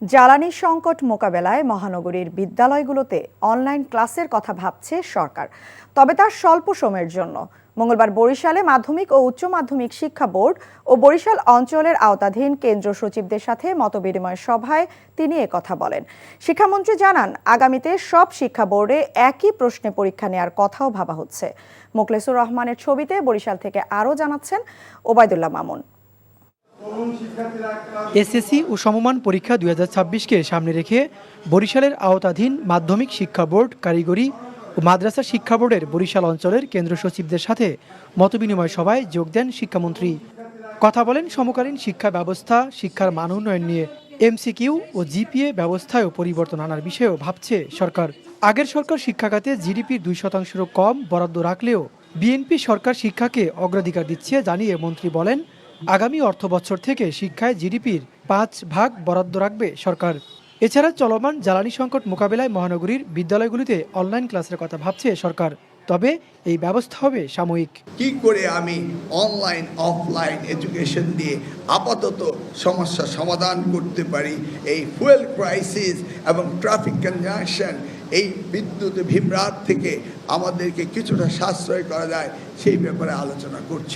জ্বালানি সংকট মোকাবেলায় মহানগরীর বিদ্যালয়গুলোতে অনলাইন ক্লাসের কথা ভাবছে সরকার, তবে তার স্বল্প সময়ের জন্য। মঙ্গলবার বরিশালে মাধ্যমিক ও উচ্চ মাধ্যমিক শিক্ষা বোর্ড ও বরিশাল অঞ্চলের আওতাধীন কেন্দ্র সচিবদের সাথে মতবিনিময় সভায় তিনি একথা বলেন। শিক্ষামন্ত্রী জানান, আগামীতে সব শিক্ষা বোর্ডে একই প্রশ্নে পরীক্ষা নেওয়ার কথাও ভাবা হচ্ছে। মোখলেসুর রহমানের ছবিতে বরিশাল থেকে আরও জানাচ্ছেন ওবায়দুল্লাহ মামুন। এসএসসি ও সমমান পরীক্ষা 2026কে সামনে রেখে বরিশালের আওতাধীন মাধ্যমিক শিক্ষা বোর্ড, কারিগরি ও মাদ্রাসা শিক্ষা বোর্ডের বরিশাল অঞ্চলের কেন্দ্র সচিবদের সাথে মতবিনিময় সভায় যোগ দেন শিক্ষামন্ত্রী। কথা বলেন সমকালীন শিক্ষা ব্যবস্থা, শিক্ষার মান উন্নয়ন নিয়ে। এমসিকিউ ও জিপিএ ব্যবস্থায়ও পরিবর্তন আনার বিষয়েও ভাবছে সরকার। আগের সরকার শিক্ষা খাতে জিডিপির 2%-এরও কম বরাদ্দ রাখলেও বিএনপি সরকার শিক্ষাকে অগ্রাধিকার দিচ্ছে জানিয়ে মন্ত্রী বলেন, আগামী অর্থবছর থেকে শিক্ষায় জিডিপির 5% বরাদ্দ রাখবে সরকার। এছাড়া চলমান জ্বালানি সংকট মোকাবেলায় মহানগরীর বিদ্যালয়গুলিতে অনলাইন ক্লাসের কথা ভাবছে সরকার, তবে এই ব্যবস্থা হবে সাময়িক। কি করে আমি অনলাইন অফলাইন এডুকেশন দিয়ে আপাতত সমস্যা সমাধান করতে পারি, এই ফুয়েল ক্রাইসিস এবং ট্রাফিক কনজাংশন, এই বিদ্যুৎ বিভ্রাট থেকে আমাদেরকে কিছুটা সাশ্রয় করা যায়, সেই ব্যাপারে আলোচনা করছি।